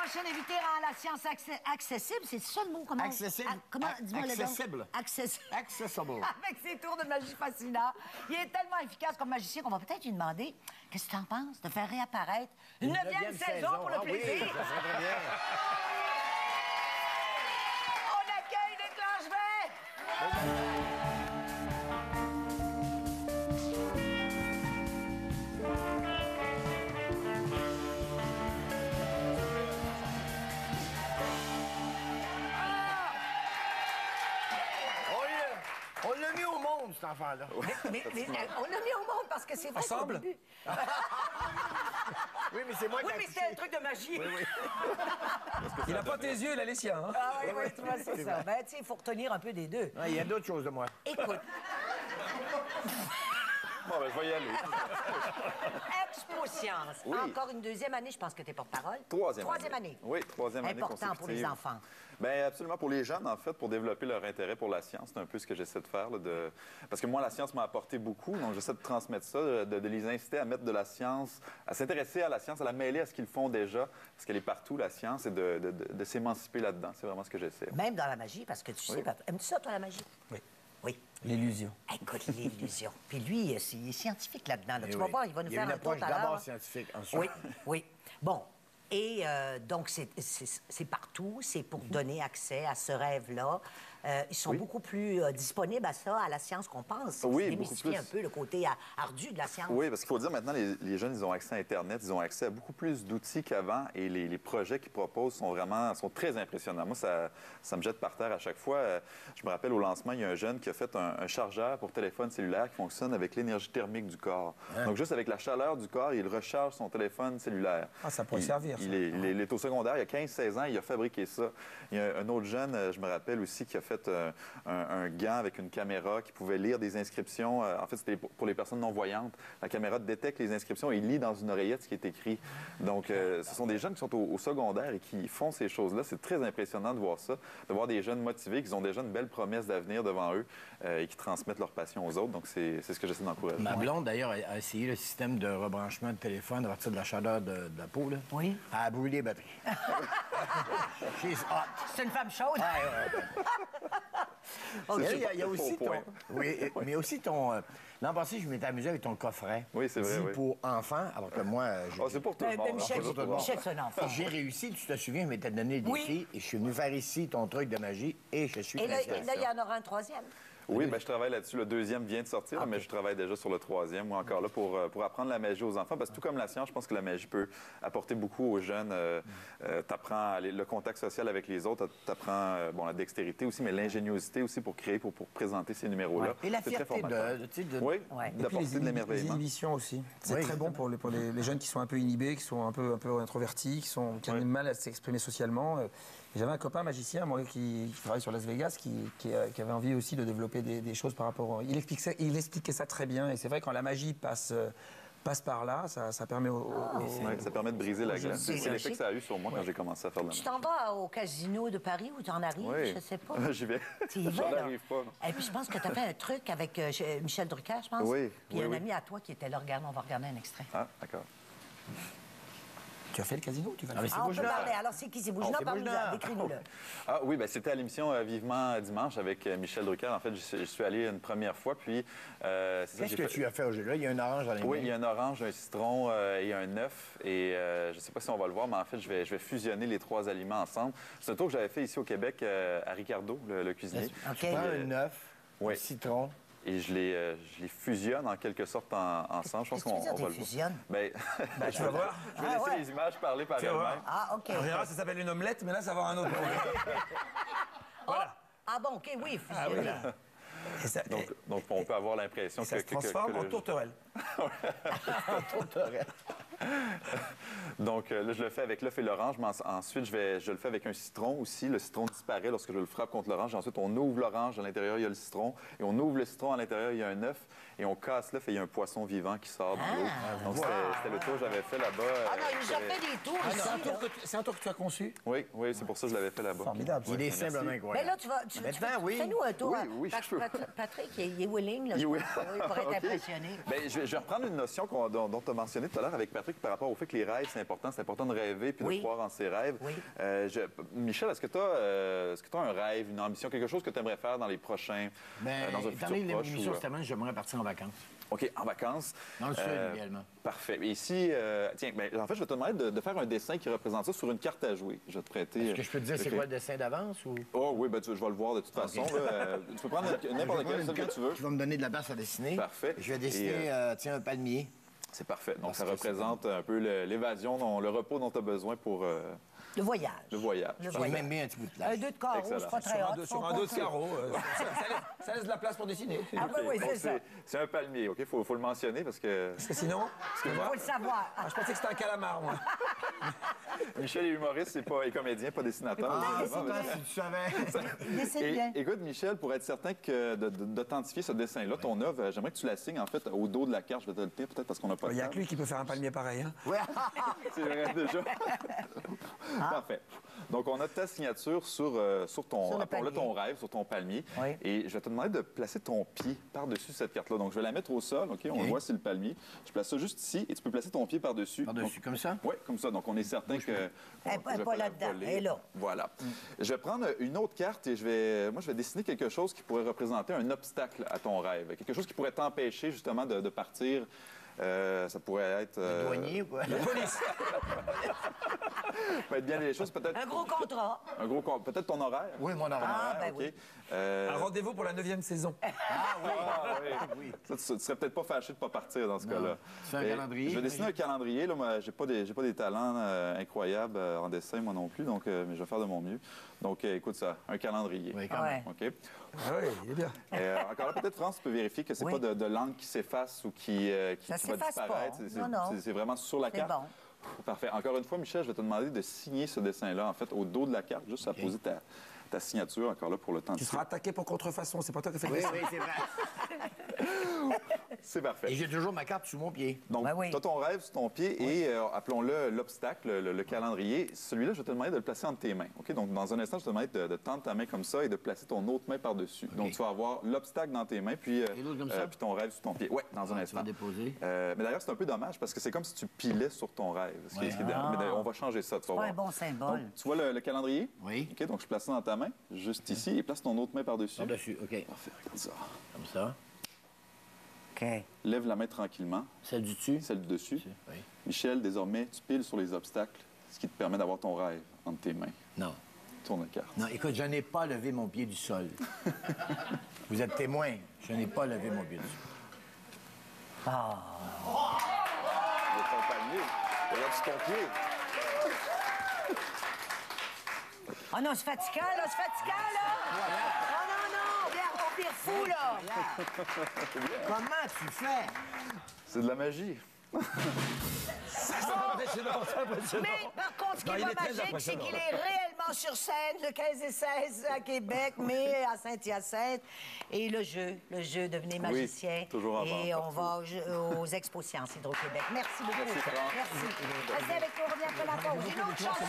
prochaine invitée rend la science accessible. C'est ça le mot? Comment? Accessible. Comment? Dis-moi le nom. Accessible. Accessible. Accessible. Avec ses tours de magie fascinants. Il est tellement efficace comme magicien qu'on va peut-être lui demander qu'est-ce que tu en penses de faire réapparaître une 9e saison pour le plaisir. Oui, ça serait très bien. On accueille Déclenche-V! On l'a mis au monde, cet enfant-là. Mais on l'a mis au monde parce que c'est vrai qu'au Ensemble? début... Oui, mais c'est moi qui Oui, ai mais accouché. c'était un truc de magie. Il n'a pas tes yeux, il a les siens. Hein? Ah oui, tu vois, c'est ça. Ben, tu sais, il faut retenir un peu des deux. Il y a d'autres choses de moi. Écoute, Bon, ben, je vais y aller. Expo Science. Oui. Encore une 2e année, je pense que tu es porte-parole. Troisième année. Oui, troisième année Important pour les consécutive. enfants. Bien, absolument. Pour les jeunes, en fait, pour développer leur intérêt pour la science, c'est un peu ce que j'essaie de faire. Là, Parce que moi, la science m'a apporté beaucoup, donc j'essaie de transmettre ça, de les inciter à mettre de la science, à s'intéresser à la science, à la mêler à ce qu'ils font déjà, parce qu'elle est partout, la science, et de s'émanciper là-dedans. C'est vraiment ce que j'essaie. Même dans la magie, parce que tu sais, aimes-tu ça, toi, la magie? Oui. Oui. L'illusion. Écoute, l'illusion. Puis lui, il est scientifique là-dedans. Là. Tu vas voir, il va nous Il y a faire une un tour approche tout à l'heure. d'abord scientifique, ensuite. Oui, oui. Bon. Et donc, c'est partout. C'est pour donner accès à ce rêve-là. Ils sont beaucoup plus disponibles à ça, à la science qu'on pense. Oui, c'est beaucoup démystifier plus. un peu le côté ardu de la science. Oui, parce qu'il faut dire maintenant, les jeunes, ils ont accès à Internet, ils ont accès à beaucoup plus d'outils qu'avant, et les projets qu'ils proposent sont très impressionnants. Moi, ça me jette par terre à chaque fois. Je me rappelle, au lancement, il y a un jeune qui a fait un chargeur pour téléphone cellulaire qui fonctionne avec l'énergie thermique du corps. Donc, juste avec la chaleur du corps, il recharge son téléphone cellulaire. Ah, ça pourrait servir, ça. Il est au secondaire, il a 15-16 ans, il a fabriqué ça. Il y a un autre jeune, je me rappelle aussi, qui a fait un gant avec une caméra qui pouvait lire des inscriptions. En fait, c'était pour les personnes non-voyantes. La caméra détecte les inscriptions et il lit dans une oreillette ce qui est écrit. Donc, ce sont des jeunes qui sont au secondaire et qui font ces choses-là. C'est très impressionnant de voir ça, de voir des jeunes motivés, qui ont déjà une belle promesse d'avenir devant eux et qui transmettent leur passion aux autres. Donc, c'est ce que j'essaie d'encourager. Ma blonde, d'ailleurs, a essayé le système de rebranchement de téléphone à partir de la chaleur de la peau. Là. Oui. Elle a brûlé les batteries. She's hot. C'est une femme chaude. Il y a aussi ton... Oui, mais aussi ton... L'an passé, je m'étais amusé avec ton coffret. Oui, c'est vrai, dit oui. pour enfants, alors que moi... C'est pour tout le monde. Michel, Pour tout le monde. Michel, c'est un enfant. J'ai réussi, tu te souviens, je m'étais donné des Oui. défis et je suis venu faire ici ton truc de magie et je suis Et là, princesse. il y en aura un 3e. Oui, ben, je travaille là-dessus. Le 2e vient de sortir, mais je travaille déjà sur le 3e, moi encore là, pour apprendre la magie aux enfants. Parce que tout comme la science, je pense que la magie peut apporter beaucoup aux jeunes. T'apprends le contact social avec les autres, t'apprends la dextérité aussi, mais l'ingéniosité aussi pour créer, pour présenter ces numéros-là. Et la C'est très fierté formateur. Oui, Ouais. d'apporter de les l'émerveillement. inhibitions aussi. C'est Oui. très bon pour les jeunes qui sont un peu inhibés, qui sont un peu introvertis, qui ont du mal à s'exprimer socialement. Et j'avais un copain magicien, moi, qui travaille sur Las Vegas, qui avait envie aussi de développer des choses par rapport... Il expliquait ça très bien. Et c'est vrai, quand la magie passe par là, ça permet Ouais, ça permet de briser la glace. C'est C'est l'effet logique. que ça a eu sur moi quand j'ai commencé à faire de la Tu magie. t'en vas au casino de Paris où tu en arrives, Oui. je sais pas. J'y vais. Tu y vas, J'en là. arrive pas. non. Et puis je pense que tu as fait un truc avec Michel Drucker, je pense. Oui, Puis il y a oui, un oui. ami à toi qui était là. Regarde, on va regarder un extrait. Ah, d'accord. Tu as fait le casino ou tu vas le Ah, mais faire? c'est On peut Boujna. parler. Alors, c'est qui? C'est Boujna? c'est Parle-nous-en. Boujna. Décris-nous-le. Ah oui, ben c'était à l'émission Vivement Dimanche avec Michel Drucker. En fait, je suis allé une première fois, puis... c'est ça, Qu'est-ce j'ai que fait- tu as fait au jeu? Là, il y a un orange dans les mains. Oui, il y a un orange, un citron et un œuf. Et je ne sais pas si on va le voir, mais en fait, je vais fusionner les 3 aliments ensemble. C'est un tour que j'avais fait ici au Québec à Ricardo, le cuisinier. OK. Tu prends un œuf, Oui. un citron. Et je les fusionne en quelque sorte ensemble. Je pense Qu'est-ce que tu veux dire, qu'on va tu le les fusionnes? voir. Ben, Tu vas voir. je vais Ah, laisser ouais. les images parler par vas voir. elles-mêmes. Ah, OK. En général, ça s'appelle une omelette, mais là, ça va avoir un autre nom. Ah bon, OK, oui, fusionné. Et ça, Donc, on peut avoir l'impression et ça se transforme en tourterelle. Donc là, je le fais avec l'œuf et l'orange, mais ensuite, je le fais avec un citron aussi. Le citron disparaît lorsque je le frappe contre l'orange. Ensuite, on ouvre l'orange, à l'intérieur, il y a le citron. Et on ouvre le citron, à l'intérieur, il y a un œuf. Et on casse l'œuf et il y a un poisson vivant qui sort de l'eau. Donc, c'était le tour que j'avais fait là-bas. Ah non, il nous a fait des tours ici. là. C'est un tour que tu as conçu? Oui, c'est pour ça que je l'avais fait là-bas. Formidable. Il est merci. simplement Mais incroyable. là, tu vas. Maintenant, oui. Fais-nous un tour. Oui, je peux. Patrick, il est willing, là, Il est je willing. pense, oui, pour être OK. impressionné. Ben, je vais reprendre une notion dont tu as mentionné tout à l'heure avec Patrick. truc par rapport au fait que les rêves, c'est important de rêver puis Oui. de croire en ses rêves. Oui. Michel, est-ce que tu as un rêve, une ambition, quelque chose que tu aimerais faire dans les prochains, dans un étant futur donné proche? l'émission cette semaine, j'aimerais partir en vacances. OK, en vacances. Dans le sud, idéalement. Parfait. Et ici, tiens, ben, en fait, je vais te demander de faire un dessin qui représente ça sur une carte à jouer. Je vais te prêter. Est-ce que je peux te dire c'est quoi le dessin d'avance ou... Oh oui, ben, je vais le voir de toute façon. Là. Tu peux prendre n'importe quel, celui que tu veux. Tu vas me donner de la place à dessiner. Parfait. Je vais dessiner, tiens, un palmier. C'est parfait. Donc, Parce ça que représente un peu l'évasion, le repos dont tu as besoin pour Le voyage. le voyage. Le J'ai voyage. même mis un petit bout de Un place. 2 de carreau, Excellent. c'est pas très hot. Sur un dos de carreau, ça laisse de la place pour dessiner. Ah oui, oui, Bon, c'est ça. c'est un palmier, OK? Faut le mentionner parce que Parce que sinon, Il faut le savoir. je pensais que c'était un calamar, moi. Michel est humoriste, est comédien, pas dessinateur. Ah, Bon, c'est toi, si tu savais. Il dessine bien. Écoute, Michel, pour être certain d'authentifier ce dessin-là, ton œuvre, j'aimerais que tu la signes, en fait, au dos de la carte. Je vais te le tenir, peut-être parce qu'on n'a pas Il de n'y a temps. que lui qui peut faire un palmier pareil. Hein. C'est vrai, déjà. Parfait. Donc, on a ta signature sur ton, Sur le appelons-le palmier. ton rêve, sur ton palmier. Oui. Et je vais te demander de placer ton pied par-dessus cette carte-là. Donc, je vais la mettre au sol, OK? On le voit, c'est le palmier. Je place ça juste ici et tu peux placer ton pied par-dessus. Par-dessus, comme ça? Oui, comme ça. Donc, on est certain que... Elle est je vais pas la là-dedans, voler. elle est là. Voilà. Je vais prendre une autre carte et je vais dessiner quelque chose qui pourrait représenter un obstacle à ton rêve. Quelque chose qui pourrait t'empêcher, justement, de partir. Ça pourrait être... Douanier ou quoi? La police. Ça peut être bien des choses, peut-être... Un gros contrat. Peut-être ton horaire. Oui, mon horaire. Ah, ben OK. oui. Un rendez-vous pour la 9e saison. Ah oui. Ça, tu serais peut-être pas fâché de pas partir dans ce cas-là. Tu fais un Mais calendrier? Je vais dessiner un calendrier. Là, moi, j'ai pas des talents incroyables en dessin, moi non plus, donc, mais je vais faire de mon mieux. Donc, écoute ça, un calendrier. Oui, quand même. Ouais. OK? Ah oui, il est bien. Encore là, peut-être, France, tu peux vérifier que c'est Oui. pas de langue qui s'efface ou qui Ça va s'efface pas. disparaître. Non, non. C'est vraiment sur la C'est carte. bon. Parfait. Encore une fois, Michel, je vais te demander de signer ce dessin-là, en fait, au dos de la carte, juste à poser ta signature, encore là, pour le temps. Tu seras attaqué pour contrefaçon, c'est pas toi qui fais le Oui, dessin. oui, c'est vrai. C'est parfait. Et j'ai toujours ma carte sous mon pied. Donc, Ben oui. tu as ton rêve sur ton pied et appelons-le l'obstacle, le calendrier. Celui-là, je vais te demander de le placer entre tes mains. OK? Donc, dans un instant, je vais te demander de tendre ta main comme ça et de placer ton autre main par-dessus. Donc, tu vas avoir l'obstacle dans tes mains, puis, l'autre comme ça? puis ton rêve sur ton pied. Oui, dans un Tu instant. vas déposer. Mais d'ailleurs, c'est un peu dommage parce que c'est comme si tu pilais sur ton rêve. Ouais. Mais d'ailleurs, on va changer ça, tu vas Pas voir. un bon symbole. Donc, tu vois le calendrier? Oui. OK? Donc, je place ça dans ta main, juste ici, et place ton autre main par-dessus. Par-dessus, OK. Parfait, regarde ça. Comme ça. OK. Lève la main tranquillement, Celle du dessus. celle du dessus. Oui. Michel, désormais, tu piles sur les obstacles, ce qui te permet d'avoir ton rêve entre tes mains. Non. Tourne la carte. Non, écoute, je n'ai pas levé mon pied du sol. Vous êtes témoin. Je n'ai pas levé mon pied du sol. Il y a ton palmier. Regarde sur ton pied. Oh non, c'est fatigant, là, c'est fatigant, là! Oh non, non! Regarde, on vire fou, là! Comment tu fais? C'est de la magie. C'est impressionnant, c'est impressionnant. Mais par contre, ce qui Non, est il pas est très magique, c'est impressionnant, qu'il là. est réellement sur scène le 15 et 16 à Québec, mais à Saint-Hyacinthe. Et le jeu, devenez magicien. toujours en Et vente on va aux Expos Sciences Hydro-Québec. Merci beaucoup. Merci, Franck. Merci. Restez avec nous, on revient après la pause. Une autre chanson.